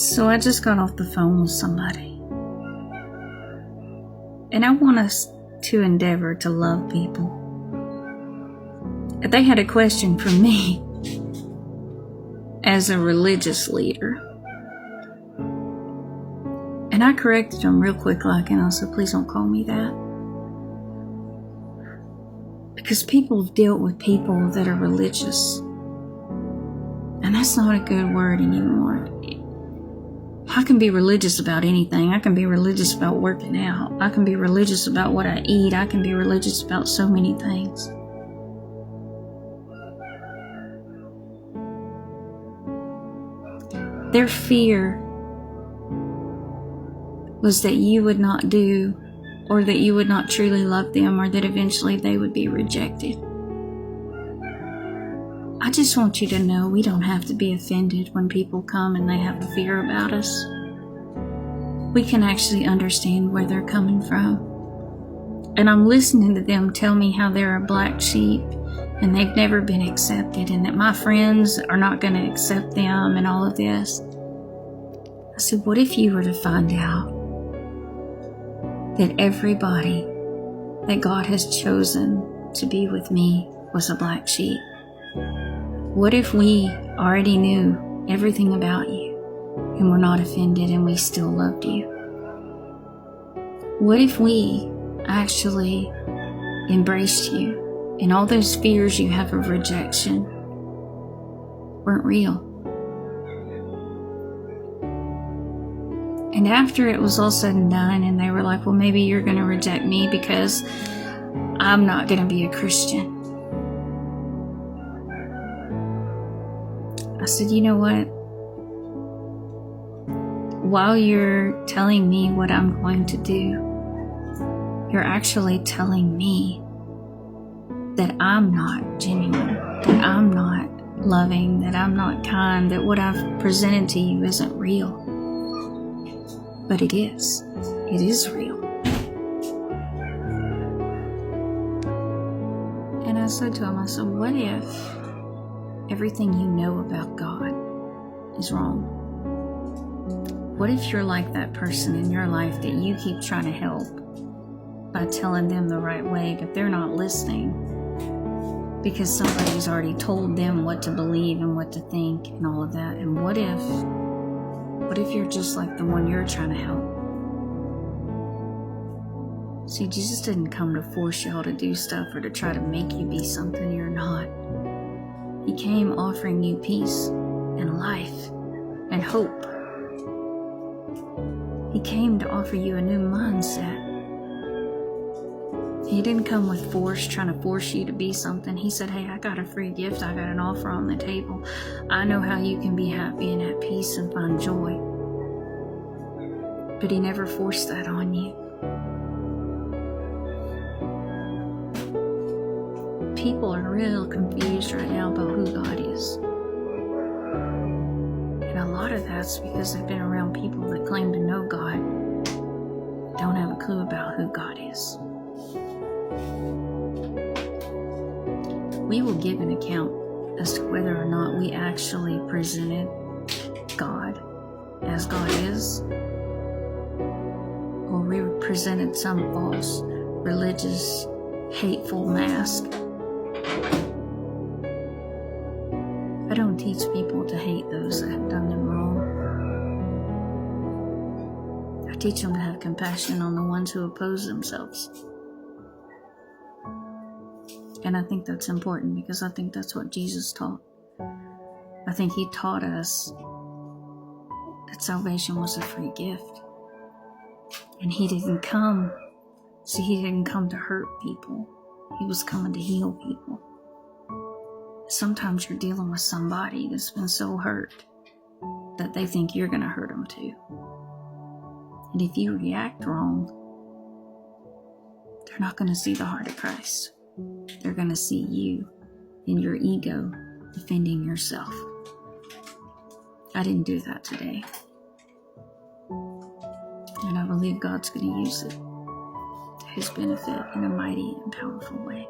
So I just got off the phone with somebody. And I want us to endeavor to love people. They had a question for me as a religious leader. And I corrected them real quick, and I said, please don't call me that. Because people have dealt with people that are religious. And that's not a good word anymore. I can be religious about anything. I can be religious about working out. I can be religious about what I eat. I can be religious about so many things. Their fear was that you would not do, or that you would not truly love them, or that eventually they would be rejected. I just want you to know we don't have to be offended when people come and they have a fear about us. We can actually understand where they're coming from. And I'm listening to them tell me how they're a black sheep and they've never been accepted, and that my friends are not going to accept them and all of this. I said, what if you were to find out that everybody that God has chosen to be with me was a black sheep? What if we already knew everything about you and were not offended and we still loved you? What if we actually embraced you and all those fears you have of rejection weren't real? And after it was all said and done, and they were like, well, maybe you're going to reject me because I'm not going to be a Christian. I said, you know what? While you're telling me what I'm going to do, you're actually telling me that I'm not genuine, that I'm not loving, that I'm not kind, that what I've presented to you isn't real. But it is. It is real. And I said to him, I said, what if everything you know about God is wrong? What if you're like that person in your life that you keep trying to help by telling them the right way, but they're not listening because somebody's already told them what to believe and what to think and all of that? And what if you're just like the one you're trying to help? See, Jesus didn't come to force y'all to do stuff or to try to make you be something you're not. He came offering you peace and life and hope. He came to offer you a new mindset. He didn't come with force, trying to force you to be something. He said, hey, I got a free gift. I got an offer on the table. I know how you can be happy and at peace and find joy. But he never forced that on you. People are real confused right now about who God is. And a lot of that's because they've been around people that claim to know God, don't have a clue about who God is. We will give an account as to whether or not we actually presented God as God is, or we presented some false, religious, hateful mask. I don't teach people to hate those that have done them wrong. I teach them to have compassion on the ones who oppose themselves. And I think that's important because I think that's what Jesus taught. I think he taught us that salvation was a free gift. And he didn't come to hurt people. He was coming to heal people. Sometimes you're dealing with somebody that's been so hurt that they think you're going to hurt them too. And if you react wrong, they're not going to see the heart of Christ. They're going to see you in your ego defending yourself. I didn't do that today. And I believe God's going to use it to his benefit in a mighty and powerful way.